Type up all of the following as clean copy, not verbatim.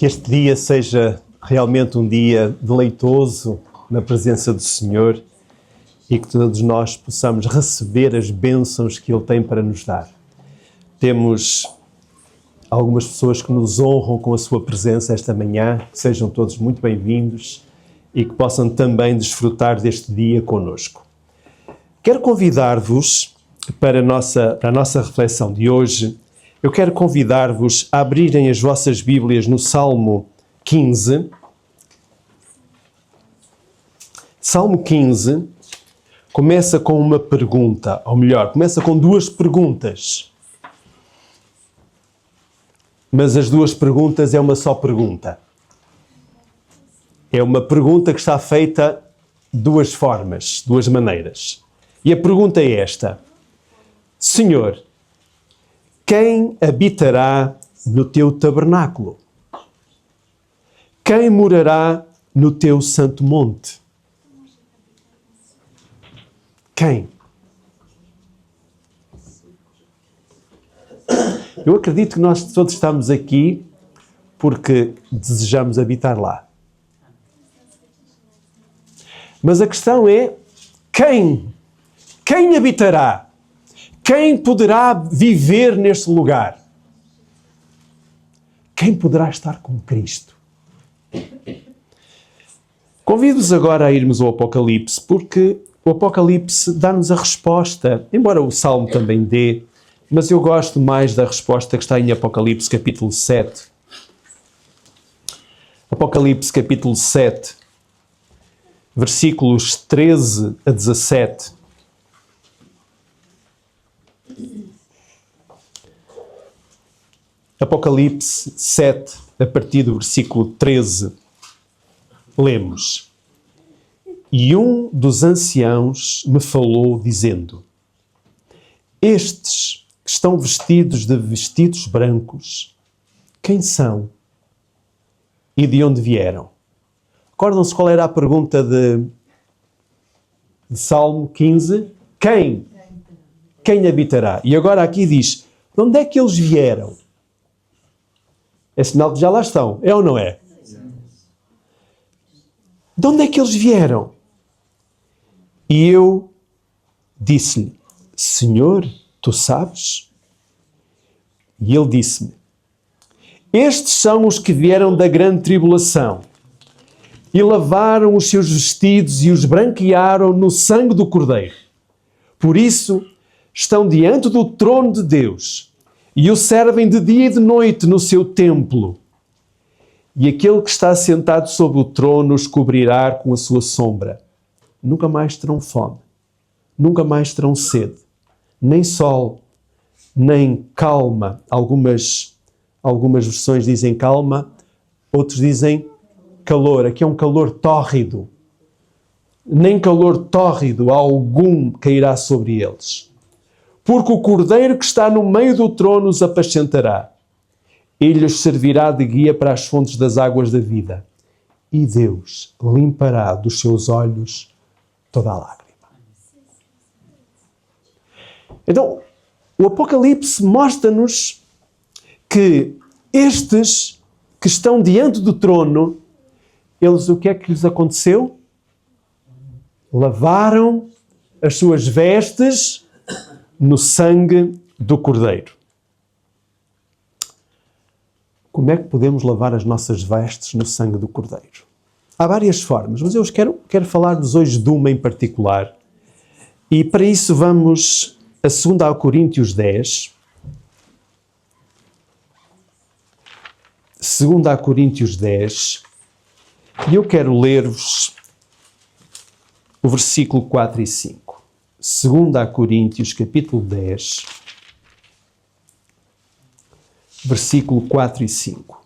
Que este dia seja realmente um dia deleitoso na presença do Senhor e que todos nós possamos receber as bênçãos que Ele tem para nos dar. Temos algumas pessoas que nos honram com a sua presença esta manhã, que sejam todos muito bem-vindos e que possam também desfrutar deste dia conosco. Quero convidar-vos para a nossa reflexão de hoje. Eu quero convidar-vos a abrirem as vossas Bíblias no Salmo 15. Salmo 15 começa com uma pergunta, ou melhor, começa com duas perguntas. Mas as duas perguntas é uma só pergunta. É uma pergunta que está feita de duas formas, duas maneiras. E a pergunta é esta: Senhor, quem habitará no teu tabernáculo? Quem morará no teu santo monte? Quem? Eu acredito que nós todos estamos aqui porque desejamos habitar lá. Mas a questão é, quem? Quem habitará? Quem poderá viver neste lugar? Quem poderá estar com Cristo? Convido-vos agora a irmos ao Apocalipse, porque o Apocalipse dá-nos a resposta, embora o Salmo também dê, mas eu gosto mais da resposta que está em Apocalipse capítulo 7. Apocalipse capítulo 7, versículos 13 a 17. Apocalipse 7, a partir do versículo 13, lemos: E um dos anciãos me falou, dizendo: Estes que estão vestidos de vestidos brancos, quem são? E de onde vieram? Recordam-se qual era a pergunta de Salmo 15? Quem? Quem habitará? E agora aqui diz, de onde é que eles vieram? É sinal que já lá estão, é ou não é? De onde é que eles vieram? E eu disse-lhe, Senhor, tu sabes? E ele disse-me, estes são os que vieram da grande tribulação e lavaram os seus vestidos e os branquearam no sangue do Cordeiro. Por isso, estão diante do trono de Deus e o servem de dia e de noite no seu templo. E aquele que está sentado sobre o trono os cobrirá com a sua sombra. Nunca mais terão fome, nunca mais terão sede, nem sol, nem calma. Algumas versões dizem calma, outros dizem calor. Aqui é um calor tórrido. Nem calor tórrido algum cairá sobre eles. Porque o Cordeiro que está no meio do trono os apacentará. Ele os servirá de guia para as fontes das águas da vida. E Deus limpará dos seus olhos toda a lágrima. Então, o Apocalipse mostra-nos que estes que estão diante do trono, eles, o que é que lhes aconteceu? Lavaram as suas vestes no sangue do Cordeiro. Como é que podemos lavar as nossas vestes no sangue do Cordeiro? Há várias formas, mas eu quero falar-vos hoje de uma em particular. E para isso vamos a 2 Coríntios 10. 2 Coríntios 10. E eu quero ler-vos o versículo 4 e 5. 2 Coríntios, capítulo 10, versículo 4 e 5.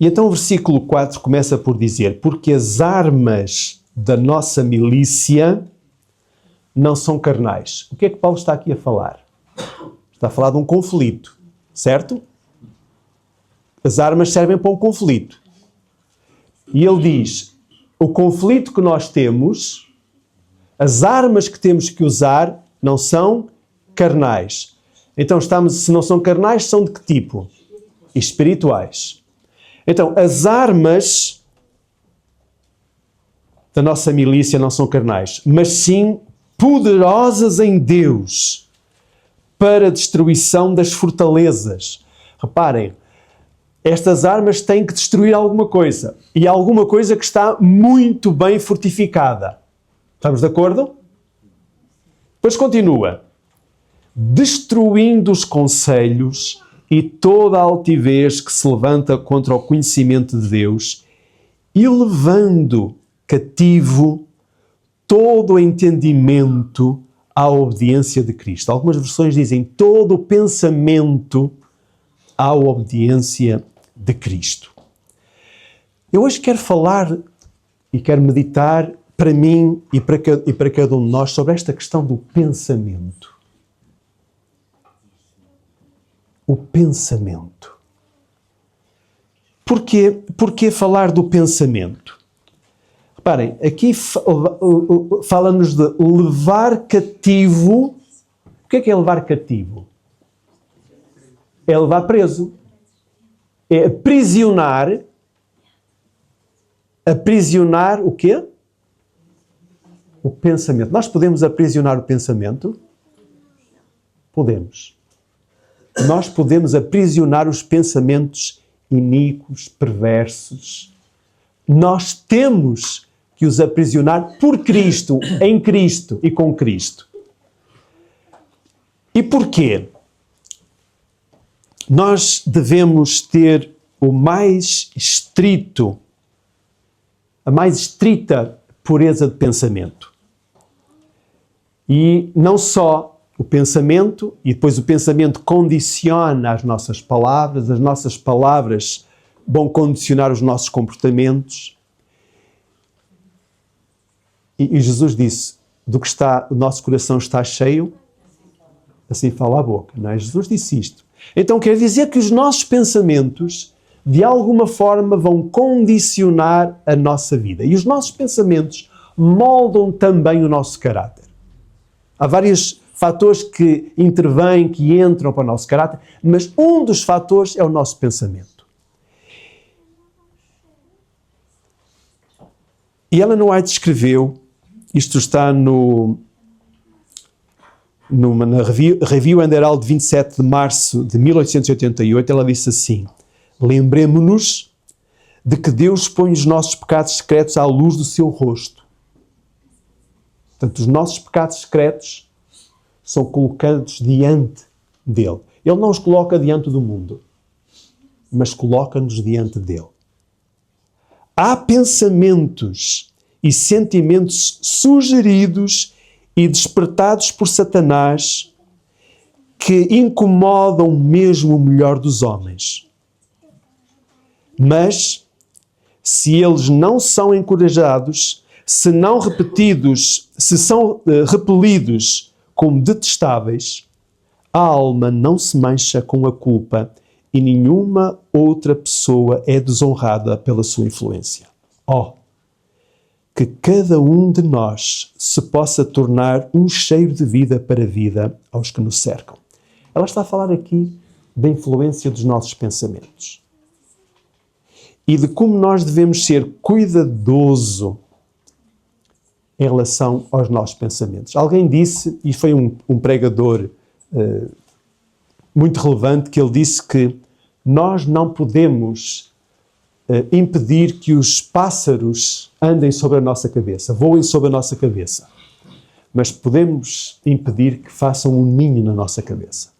E então o versículo 4 começa por dizer: porque as armas da nossa milícia não são carnais. O que é que Paulo está aqui a falar? Está a falar de um conflito, certo? As armas servem para um conflito. E ele diz, o conflito que nós temos, as armas que temos que usar, não são carnais. Então, se não são carnais, são de que tipo? Espirituais. Então, as armas da nossa milícia não são carnais, mas sim poderosas em Deus para a destruição das fortalezas. Reparem, estas armas têm que destruir alguma coisa. E alguma coisa que está muito bem fortificada. Estamos de acordo? Depois continua. Destruindo os conselhos e toda a altivez que se levanta contra o conhecimento de Deus e levando cativo todo o entendimento à obediência de Cristo. Algumas versões dizem todo o pensamento à obediência de Cristo. Eu hoje quero falar e quero meditar para mim e para cada um de nós sobre esta questão do pensamento. O pensamento. Porquê falar do pensamento? Reparem, aqui fala-nos de levar cativo. O que é levar cativo? É levar preso. É aprisionar. Aprisionar o quê? O pensamento. Nós podemos aprisionar o pensamento? Podemos. Nós podemos aprisionar os pensamentos iníquos, perversos. Nós temos que os aprisionar por Cristo, em Cristo e com Cristo. E porquê? Nós devemos ter a mais estrita pureza de pensamento. E não só o pensamento, e depois o pensamento condiciona as nossas palavras vão condicionar os nossos comportamentos. E Jesus disse, o nosso coração está cheio, assim fala a boca, não é? Jesus disse isto. Então quer dizer que os nossos pensamentos, de alguma forma, vão condicionar a nossa vida. E os nossos pensamentos moldam também o nosso caráter. Há vários fatores que intervêm, que entram para o nosso caráter, mas um dos fatores é o nosso pensamento. E Ellen White escreveu, isto está na Review and Herald de 27 de março de 1888, ela disse assim, lembremo-nos de que Deus põe os nossos pecados secretos à luz do seu rosto. Portanto, os nossos pecados secretos são colocados diante dele. Ele não os coloca diante do mundo, mas coloca-nos diante dele. Há pensamentos e sentimentos sugeridos e despertados por Satanás que incomodam mesmo o melhor dos homens. Mas, se eles não são encorajados, se são repelidos como detestáveis, a alma não se mancha com a culpa e nenhuma outra pessoa é desonrada pela sua influência. Que cada um de nós se possa tornar um cheiro de vida para a vida aos que nos cercam. Ela está a falar aqui da influência dos nossos pensamentos. E de como nós devemos ser cuidadoso em relação aos nossos pensamentos. Alguém disse, e foi um pregador muito relevante, que ele disse que nós não podemos impedir que os pássaros andem sobre a nossa cabeça, voem sobre a nossa cabeça. Mas podemos impedir que façam um ninho na nossa cabeça.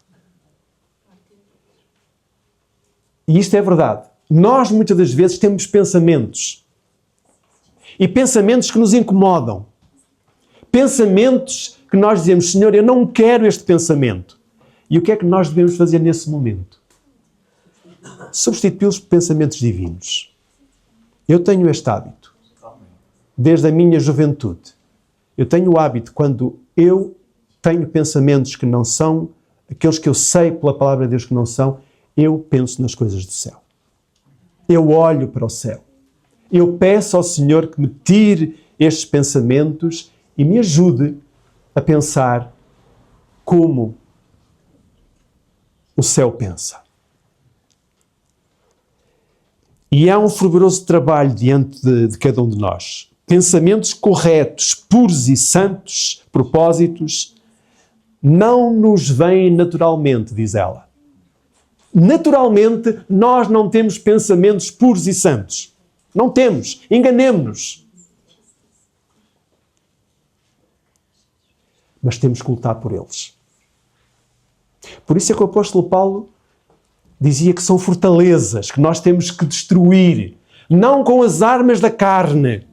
E isto é verdade. Nós, muitas das vezes, temos pensamentos. E pensamentos que nos incomodam. Pensamentos que nós dizemos, Senhor, eu não quero este pensamento. E o que é que nós devemos fazer nesse momento? Substituí-los por pensamentos divinos. Eu tenho este hábito. Desde a minha juventude. Eu tenho o hábito, quando eu tenho pensamentos que não são, aqueles que eu sei pela palavra de Deus que não são, eu penso nas coisas do céu. Eu olho para o céu. Eu peço ao Senhor que me tire estes pensamentos e me ajude a pensar como o céu pensa. E há um fervoroso trabalho diante de cada um de nós. Pensamentos corretos, puros e santos, propósitos, não nos vêm naturalmente, diz ela. Naturalmente, nós não temos pensamentos puros e santos. Não temos. Enganemo-nos. Mas temos que lutar por eles. Por isso é que o apóstolo Paulo dizia que são fortalezas que nós temos que destruir, não com as armas da carne.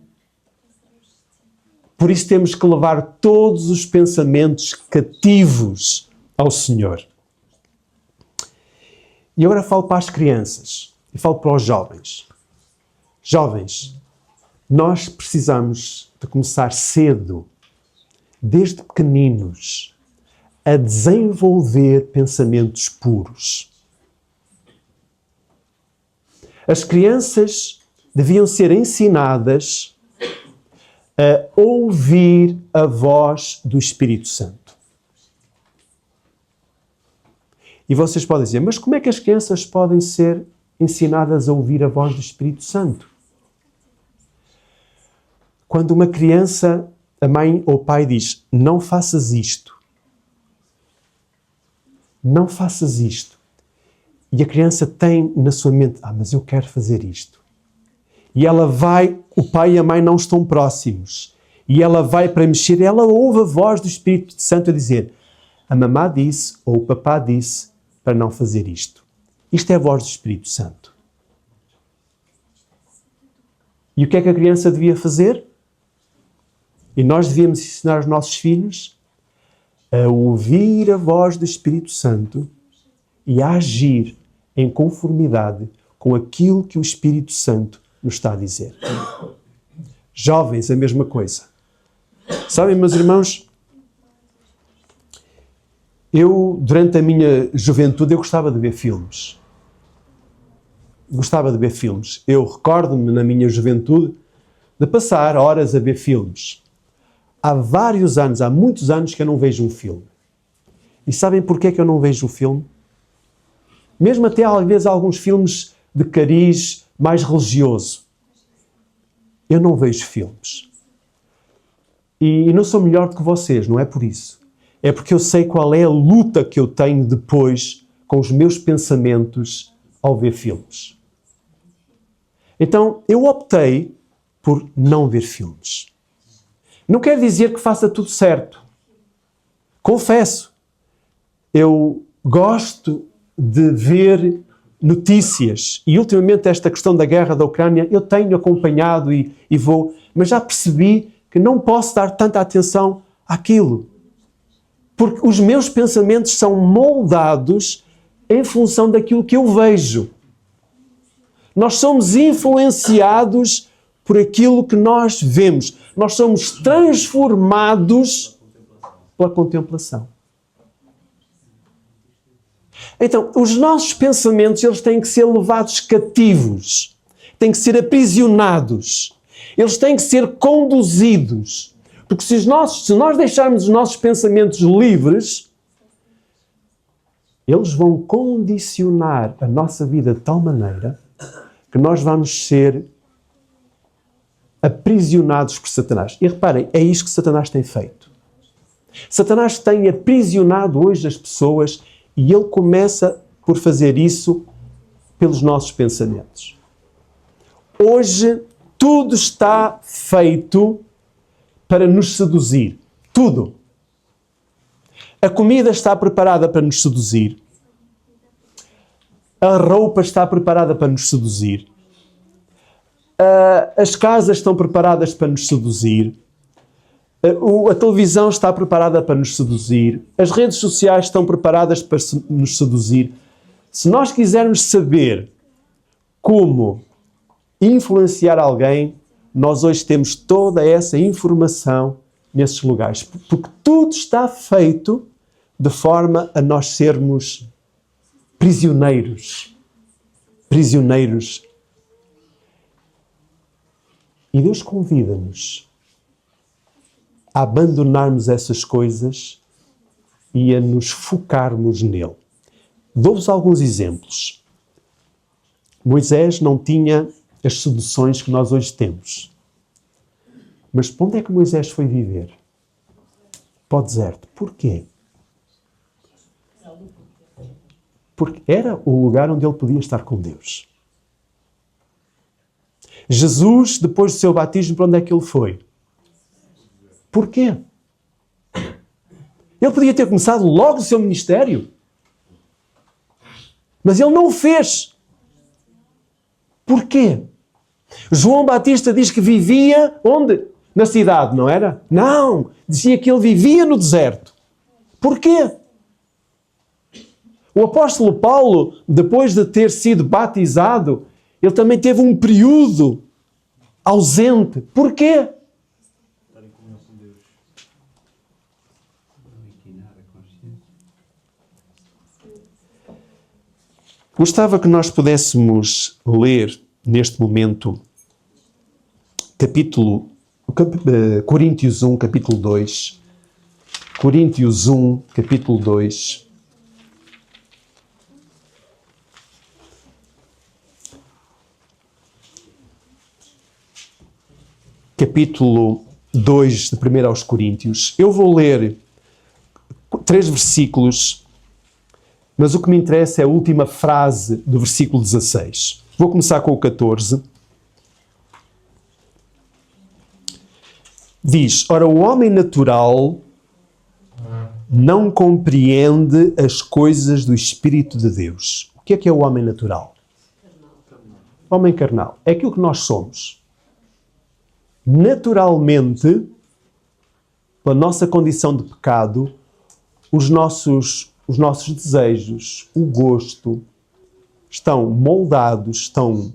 Por isso temos que levar todos os pensamentos cativos ao Senhor. E agora falo para as crianças e falo para os jovens. Jovens, nós precisamos de começar cedo, desde pequeninos, a desenvolver pensamentos puros. As crianças deviam ser ensinadas a ouvir a voz do Espírito Santo. E vocês podem dizer, mas como é que as crianças podem ser ensinadas a ouvir a voz do Espírito Santo? Quando uma criança, a mãe ou o pai diz, não faças isto. Não faças isto. E a criança tem na sua mente, mas eu quero fazer isto. E ela vai, o pai e a mãe não estão próximos. E ela vai para mexer, ela ouve a voz do Espírito Santo a dizer, a mamá disse, ou o papá disse, para não fazer isto. Isto é a voz do Espírito Santo. E o que é que a criança devia fazer? E nós devíamos ensinar os nossos filhos a ouvir a voz do Espírito Santo e a agir em conformidade com aquilo que o Espírito Santo nos está a dizer. Jovens, a mesma coisa. Sabem, meus irmãos, eu, durante a minha juventude, eu gostava de ver filmes. Gostava de ver filmes. Eu recordo-me, na minha juventude, de passar horas a ver filmes. Há vários anos, há muitos anos que eu não vejo um filme. E sabem porquê que eu não vejo o filme? Mesmo até, às vezes, alguns filmes de cariz mais religioso. Eu não vejo filmes. E não sou melhor do que vocês, não é por isso. É porque eu sei qual é a luta que eu tenho depois com os meus pensamentos ao ver filmes. Então, eu optei por não ver filmes. Não quer dizer que faça tudo certo. Confesso, eu gosto de ver notícias e ultimamente esta questão da guerra da Ucrânia eu tenho acompanhado e vou, mas já percebi que não posso dar tanta atenção àquilo. Porque os meus pensamentos são moldados em função daquilo que eu vejo. Nós somos influenciados por aquilo que nós vemos. Nós somos transformados pela contemplação. Então, os nossos pensamentos, eles têm que ser levados cativos. Têm que ser aprisionados. Eles têm que ser conduzidos. Porque se nós deixarmos os nossos pensamentos livres, eles vão condicionar a nossa vida de tal maneira que nós vamos ser aprisionados por Satanás. E reparem, é isto que Satanás tem feito. Satanás tem aprisionado hoje as pessoas e ele começa por fazer isso pelos nossos pensamentos. Hoje, tudo está feito para nos seduzir. Tudo. A comida está preparada para nos seduzir. A roupa está preparada para nos seduzir. As casas estão preparadas para nos seduzir. A televisão está preparada para nos seduzir. As redes sociais estão preparadas para nos seduzir. Se nós quisermos saber como influenciar alguém, nós hoje temos toda essa informação nesses lugares. Porque tudo está feito de forma a nós sermos prisioneiros. Prisioneiros. E Deus convida-nos a abandonarmos essas coisas e a nos focarmos nele. Dou-vos alguns exemplos. Moisés não tinha as seduções que nós hoje temos. Mas para onde é que Moisés foi viver? Para o deserto. Porquê? Porque era o lugar onde ele podia estar com Deus. Jesus, depois do seu batismo, para onde é que ele foi? Porquê? Ele podia ter começado logo o seu ministério. Mas ele não o fez. Porquê? João Batista diz que vivia onde? Na cidade, não era? Não! Dizia que ele vivia no deserto. Porquê? O apóstolo Paulo, depois de ter sido batizado, ele também teve um período ausente. Porquê? Gostava que nós pudéssemos ler, neste momento, Coríntios 1, capítulo 2. Coríntios 1, capítulo 2. Capítulo 2 de 1 aos Coríntios. Eu vou ler 3 versículos, mas o que me interessa é a última frase do versículo 16. Vou começar com o 14. Diz: ora, o homem natural não compreende as coisas do Espírito de Deus. O que é o homem natural? Homem carnal. É aquilo que nós somos. Naturalmente, pela nossa condição de pecado, os nossos desejos, o gosto, estão moldados, estão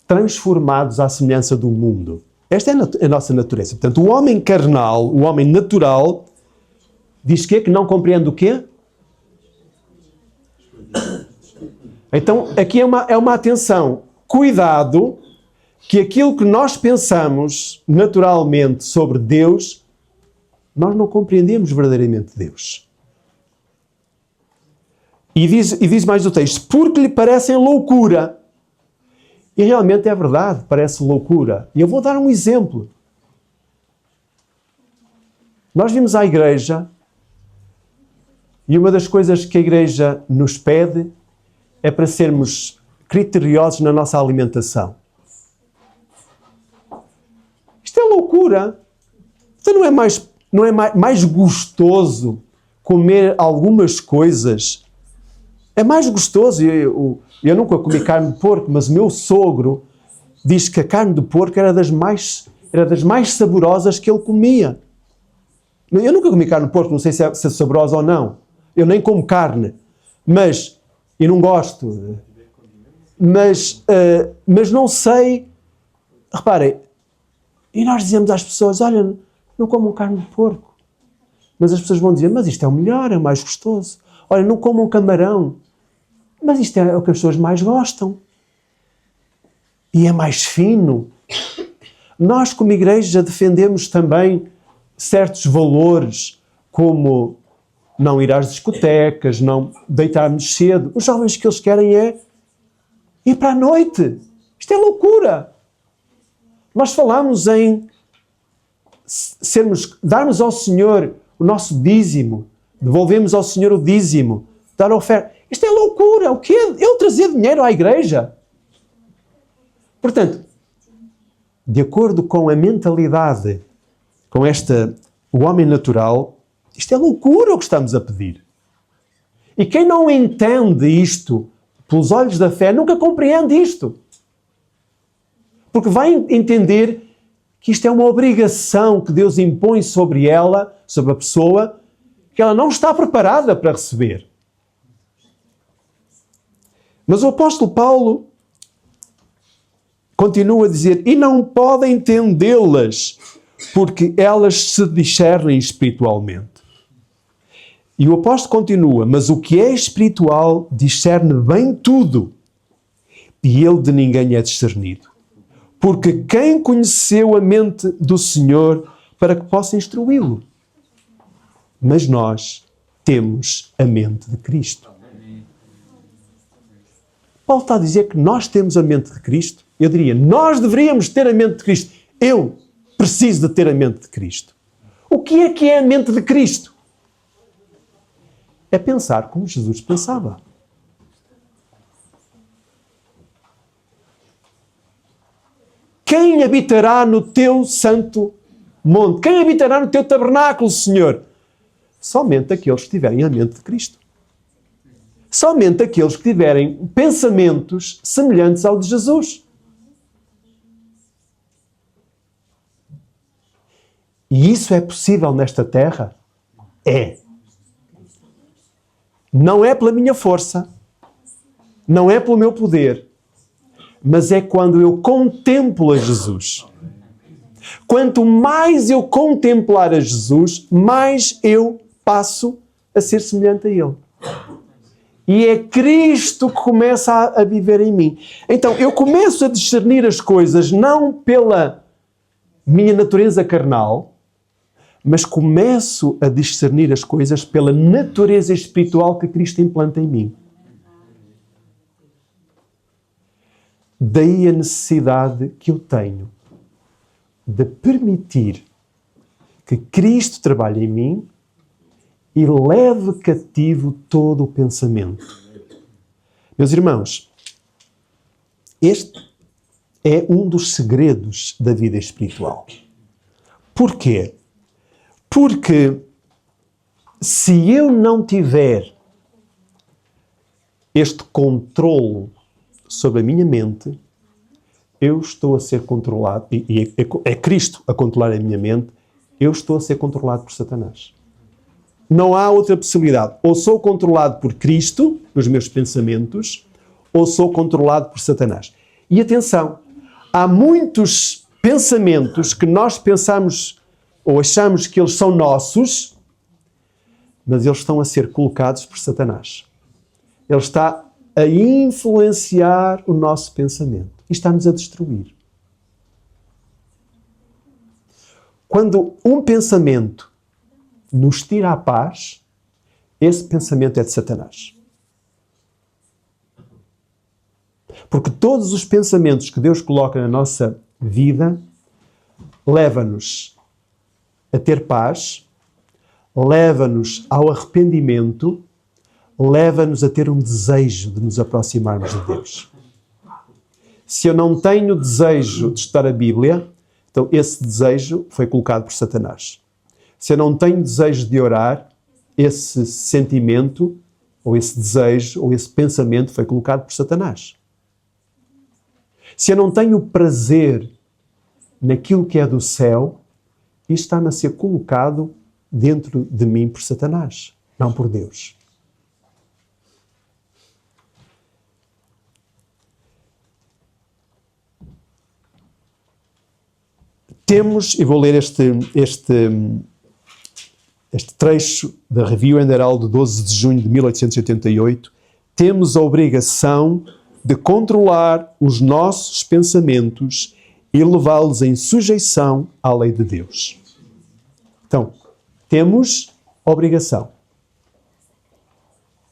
transformados à semelhança do mundo. Esta é a nossa natureza. Portanto, o homem carnal, o homem natural, diz que não compreende o quê? Então, aqui é uma atenção. Cuidado, que aquilo que nós pensamos naturalmente sobre Deus, nós não compreendemos verdadeiramente Deus. E diz mais o texto, porque lhe parecem loucura. E realmente é verdade, parece loucura. E eu vou dar um exemplo. Nós vimos à igreja, e uma das coisas que a igreja nos pede é para sermos criteriosos na nossa alimentação. Isto é loucura. Então não é mais gostoso comer algumas coisas? É mais gostoso. Eu nunca comi carne de porco, mas o meu sogro diz que a carne de porco era das mais saborosas que ele comia. Eu nunca comi carne de porco, não sei se é saborosa ou não. Eu nem como carne, mas eu não gosto. Mas não sei. Reparem, e nós dizemos às pessoas, olha, não comam carne de porco. Mas as pessoas vão dizer, mas isto é o melhor, é o mais gostoso. Olha, não comam camarão. Mas isto é o que as pessoas mais gostam. E é mais fino. Nós, como igreja, defendemos também certos valores, como não ir às discotecas, não deitar-nos cedo. Os jovens que eles querem é ir para a noite. Isto é loucura. Nós falamos em darmos ao Senhor o nosso dízimo, devolvemos ao Senhor o dízimo, dar a oferta. Isto é loucura. O quê? Eu trazer dinheiro à igreja? Portanto, de acordo com a mentalidade, com o homem natural, isto é loucura o que estamos a pedir. E quem não entende isto pelos olhos da fé, nunca compreende isto. Porque vai entender que isto é uma obrigação que Deus impõe sobre ela, sobre a pessoa, que ela não está preparada para receber. Mas o apóstolo Paulo continua a dizer, e não podem entendê-las, porque elas se discernem espiritualmente. E o apóstolo continua, mas o que é espiritual discerne bem tudo, e ele de ninguém é discernido. Porque quem conheceu a mente do Senhor para que possa instruí-lo? Mas nós temos a mente de Cristo. Paulo está a dizer que nós temos a mente de Cristo. Eu diria, nós deveríamos ter a mente de Cristo. Eu preciso de ter a mente de Cristo. O que é a mente de Cristo? É pensar como Jesus pensava. Quem habitará no teu santo monte? Quem habitará no teu tabernáculo, Senhor? Somente aqueles que tiverem a mente de Cristo. Somente aqueles que tiverem pensamentos semelhantes ao de Jesus. E isso é possível nesta terra? É. Não é pela minha força, não é pelo meu poder, mas é quando eu contemplo a Jesus. Quanto mais eu contemplar a Jesus, mais eu passo a ser semelhante a Ele. E é Cristo que começa a viver em mim. Então, eu começo a discernir as coisas não pela minha natureza carnal, mas começo a discernir as coisas pela natureza espiritual que Cristo implanta em mim. Daí a necessidade que eu tenho de permitir que Cristo trabalhe em mim e leve cativo todo o pensamento. Meus irmãos, este é um dos segredos da vida espiritual. Porquê? Porque se eu não tiver este controle sobre a minha mente, eu estou a ser controlado, e é Cristo a controlar a minha mente, eu estou a ser controlado por Satanás. Não há outra possibilidade. Ou sou controlado por Cristo, nos meus pensamentos, ou sou controlado por Satanás. E atenção, há muitos pensamentos que nós pensamos ou achamos que eles são nossos, mas eles estão a ser colocados por Satanás. Ele está a influenciar o nosso pensamento e está-nos a destruir. Quando um pensamento nos tira a paz, esse pensamento é de Satanás. Porque todos os pensamentos que Deus coloca na nossa vida leva-nos a ter paz, leva-nos ao arrependimento, leva-nos a ter um desejo de nos aproximarmos de Deus. Se eu não tenho desejo de estudar a Bíblia, então esse desejo foi colocado por Satanás. Se eu não tenho desejo de orar, esse sentimento, ou esse desejo, ou esse pensamento foi colocado por Satanás. Se eu não tenho prazer naquilo que é do céu, isto está-me a ser colocado dentro de mim por Satanás, não por Deus. Temos, e vou ler este trecho da Review and Herald de 12 de junho de 1888, temos a obrigação de controlar os nossos pensamentos e levá-los em sujeição à lei de Deus. Então, temos obrigação.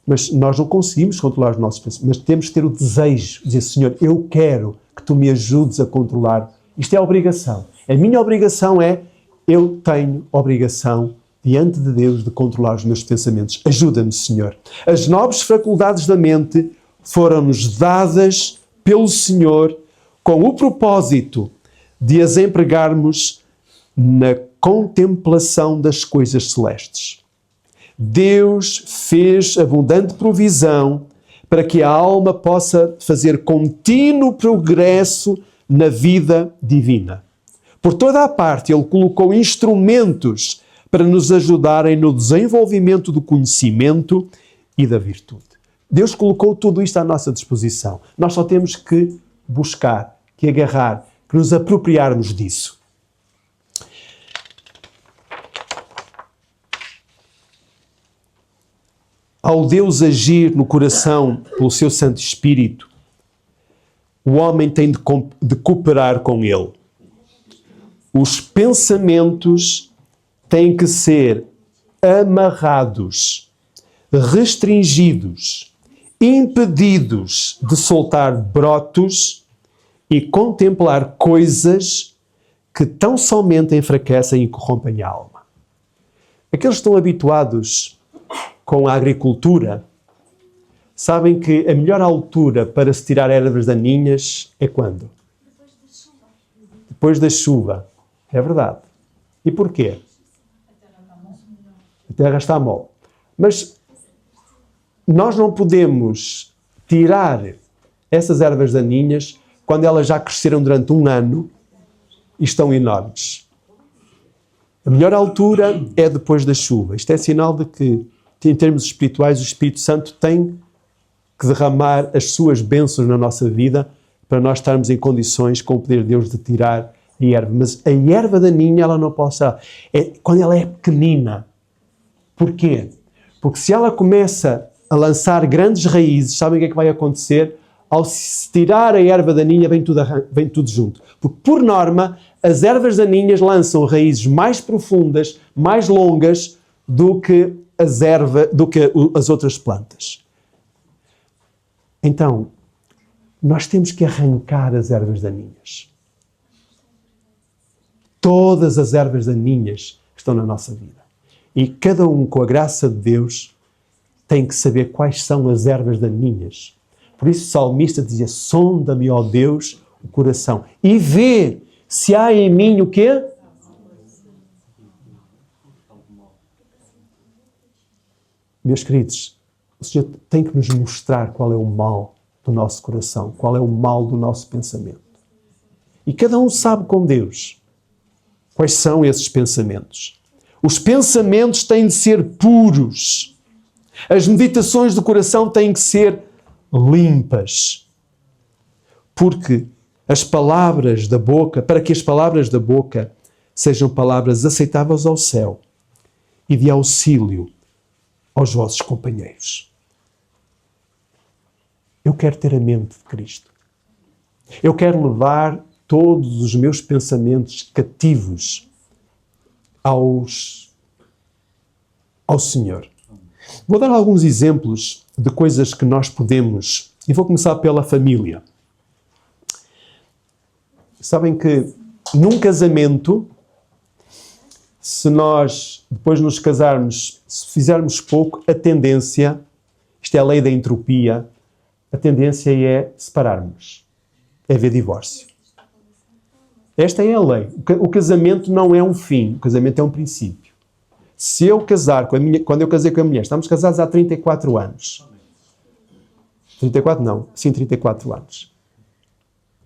Mas nós não conseguimos controlar os nossos pensamentos, mas temos que ter o desejo de dizer, Senhor, eu quero que Tu me ajudes a controlar. Isto é a obrigação. A minha obrigação é, eu tenho obrigação diante de Deus de controlar os meus pensamentos. Ajuda-me, Senhor. As nobres faculdades da mente foram-nos dadas pelo Senhor com o propósito de as empregarmos na contemplação das coisas celestes. Deus fez abundante provisão para que a alma possa fazer contínuo progresso na vida divina. Por toda a parte, Ele colocou instrumentos para nos ajudarem no desenvolvimento do conhecimento e da virtude. Deus colocou tudo isto à nossa disposição. Nós só temos que buscar, que agarrar, que nos apropriarmos disso. Ao Deus agir no coração pelo seu Santo Espírito, o homem tem de cooperar com ele. Os pensamentos têm que ser amarrados, restringidos, impedidos de soltar brotos e contemplar coisas que tão somente enfraquecem e corrompem a alma. Aqueles que estão habituados com a agricultura sabem que a melhor altura para se tirar ervas daninhas é quando? Depois da chuva. É verdade. E porquê? A terra está mole. Mas nós não podemos tirar essas ervas daninhas quando elas já cresceram durante um ano e estão enormes. A melhor altura é depois da chuva. Isto é sinal de que, em termos espirituais, o Espírito Santo tem que derramar as suas bênçãos na nossa vida para nós estarmos em condições, com o poder de Deus, de tirar a erva. Mas a erva daninha, ela não pode ser. É quando ela é pequenina. Porquê? Porque se ela começa a lançar grandes raízes, sabem o que é que vai acontecer? Ao se tirar a erva daninha, vem tudo junto. Porque, por norma, as ervas daninhas lançam raízes mais profundas, mais longas do que as outras plantas. Então, nós temos que arrancar as ervas daninhas. Todas as ervas daninhas estão na nossa vida. E cada um, com a graça de Deus, tem que saber quais são as ervas daninhas. Por isso o salmista dizia: sonda-me, ó Deus, o coração, e vê se há em mim o quê? Meus queridos, o Senhor tem que nos mostrar qual é o mal do nosso coração, qual é o mal do nosso pensamento. E cada um sabe com Deus quais são esses pensamentos. Os pensamentos têm de ser puros. As meditações do coração têm que ser limpas. Porque as palavras da boca, para que as palavras da boca sejam palavras aceitáveis ao céu e de auxílio aos vossos companheiros. Eu quero ter a mente de Cristo. Eu quero levar todos os meus pensamentos cativos ao Senhor. Vou dar alguns exemplos de coisas que nós podemos, e vou começar pela família. Sabem que num casamento, se nós depois nos casarmos, se fizermos pouco, a tendência, isto é a lei da entropia, a tendência é separarmos, é haver divórcio. Esta é a lei. O casamento não é um fim, o casamento é um princípio. Se eu casar quando eu casei com a mulher, estamos casados há 34 anos. 34 não, sim, 34 anos.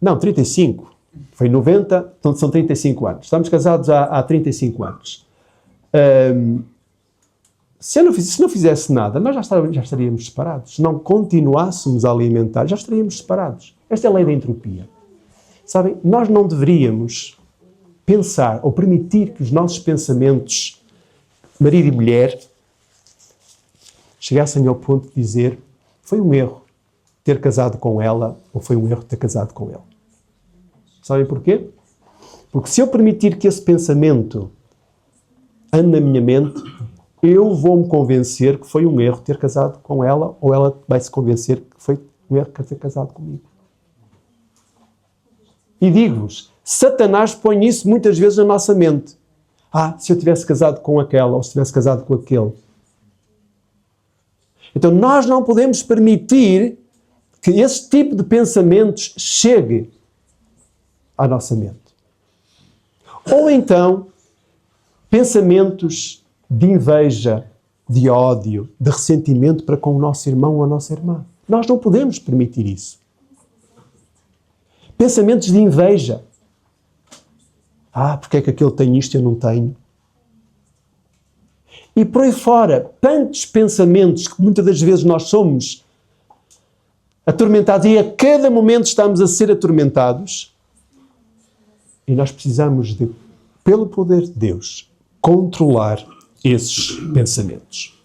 Não, 35. Foi em 90, então são 35 anos. Estamos casados há 35 anos. Se eu não fizesse nada, nós já estaríamos separados. Se não continuássemos a alimentar, já estaríamos separados. Esta é a lei da entropia. Sabem, nós não deveríamos pensar ou permitir que os nossos pensamentos, marido e mulher, chegassem ao ponto de dizer: foi um erro ter casado com ela ou foi um erro ter casado com ele. Sabem porquê? Porque se eu permitir que esse pensamento ande na minha mente, eu vou-me convencer que foi um erro ter casado com ela, ou ela vai se convencer que foi um erro ter casado comigo. E digo-vos, Satanás põe isso muitas vezes na nossa mente. Se eu tivesse casado com aquela, ou se tivesse casado com aquele. Então nós não podemos permitir que esse tipo de pensamentos chegue à nossa mente. Ou então, pensamentos de inveja, de ódio, de ressentimento para com o nosso irmão ou a nossa irmã. Nós não podemos permitir isso. Pensamentos de inveja. Porque é que aquele tem isto e eu não tenho? E por aí fora, tantos pensamentos que muitas das vezes nós somos atormentados e a cada momento estamos a ser atormentados. E nós precisamos de, pelo poder de Deus, controlar esses pensamentos.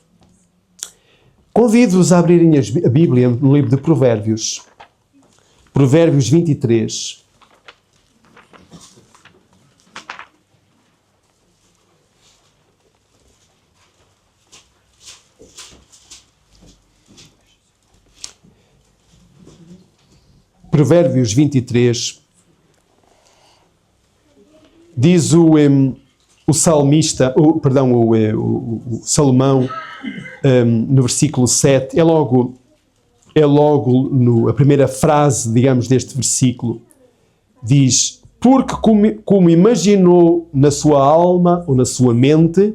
Convido-vos a abrirem a Bíblia no livro de Provérbios, Provérbios 23. Provérbios 23, diz o salmista, o Salomão, no versículo 7, é logo a primeira frase, digamos, deste versículo, diz: porque como imaginou na sua alma ou na sua mente,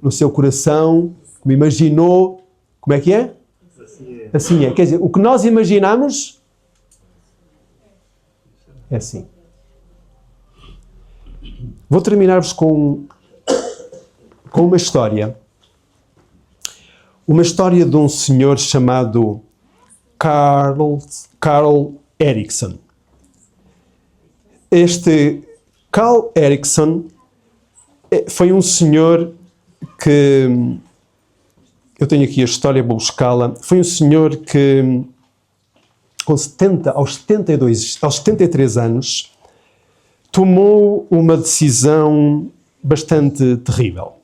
no seu coração, como imaginou, como é que é? Assim é. Quer dizer, o que nós imaginamos é assim. Vou terminar-vos com uma história. Uma história de um senhor chamado Carl Erickson. Este Carl Erickson foi um senhor que... Eu tenho aqui a história, vou buscá-la. Foi um senhor que, aos 73 anos, tomou uma decisão bastante terrível.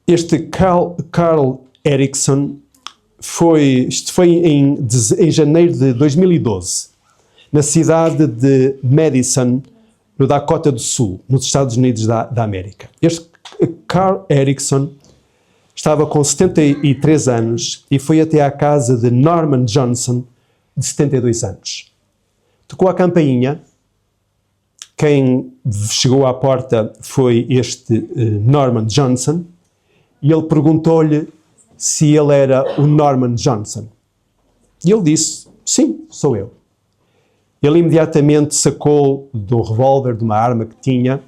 Este Carl Erickson isto foi em janeiro de 2012, na cidade de Madison, no Dakota do Sul, nos Estados Unidos da América. Este Carl Erickson estava com 73 anos e foi até à casa de Norman Johnson, de 72 anos. Tocou a campainha. Quem chegou à porta foi este Norman Johnson, e ele perguntou-lhe se ele era o Norman Johnson. E ele disse: sim, sou eu. Ele imediatamente sacou do revólver, de uma arma que tinha,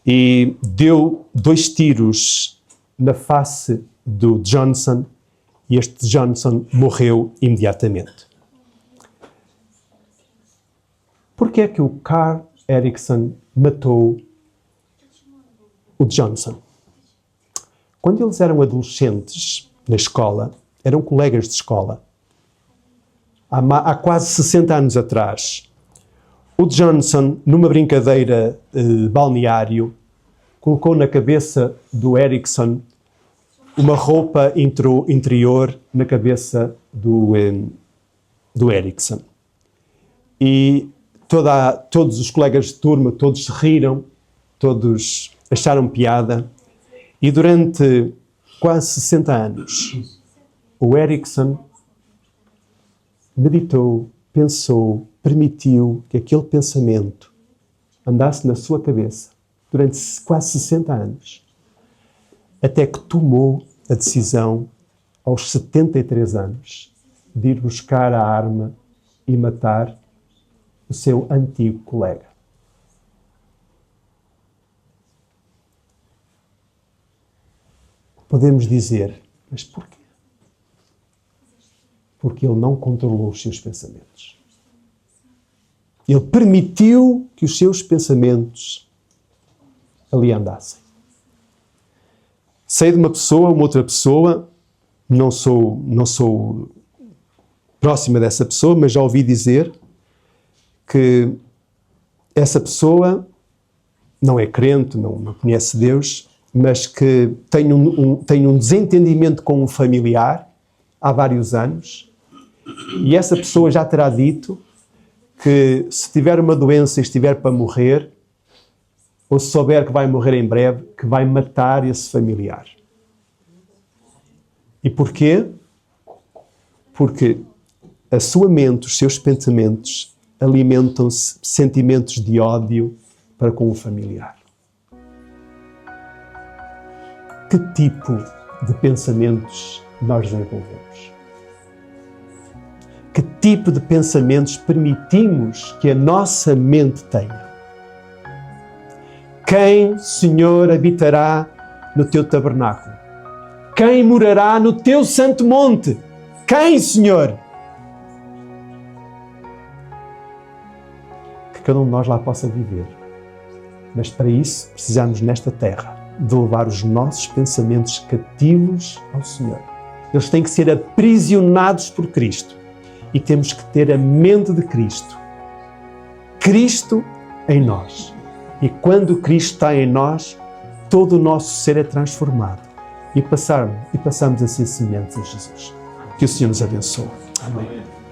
e deu 2 tiros na face do Johnson, e este Johnson morreu imediatamente. Por que é que o Carl Erickson matou o Johnson? Quando eles eram adolescentes na escola, eram colegas de escola, há quase 60 anos atrás, o Johnson, numa brincadeira balneário, colocou na cabeça do Erickson uma roupa interior na cabeça do Erickson. E todos os colegas de turma, todos se riram, todos acharam piada. E durante quase 60 anos, o Erickson meditou, pensou, permitiu que aquele pensamento andasse na sua cabeça durante quase 60 anos, até que tomou a decisão, aos 73 anos, de ir buscar a arma e matar o seu antigo colega. Podemos dizer: mas porquê? Porque ele não controlou os seus pensamentos. Ele permitiu que os seus pensamentos ali andassem. Sei de uma outra pessoa, não sou próxima dessa pessoa, mas já ouvi dizer que essa pessoa não é crente, não conhece Deus, mas que tem um desentendimento com um familiar há vários anos, e essa pessoa já terá dito que se tiver uma doença e estiver para morrer, ou se souber que vai morrer em breve, que vai matar esse familiar. E porquê? Porque a sua mente, os seus pensamentos, alimentam-se sentimentos de ódio para com o familiar. Que tipo de pensamentos nós desenvolvemos? Que tipo de pensamentos permitimos que a nossa mente tenha? Quem, Senhor, habitará no teu tabernáculo? Quem morará no teu santo monte? Quem, Senhor? Que cada um de nós lá possa viver. Mas para isso precisamos, nesta terra, de levar os nossos pensamentos cativos ao Senhor. Eles têm que ser aprisionados por Cristo. E temos que ter a mente de Cristo. Cristo em nós. E quando Cristo está em nós, todo o nosso ser é transformado. E passamos a ser semelhantes a Jesus. Que o Senhor nos abençoe. Amém.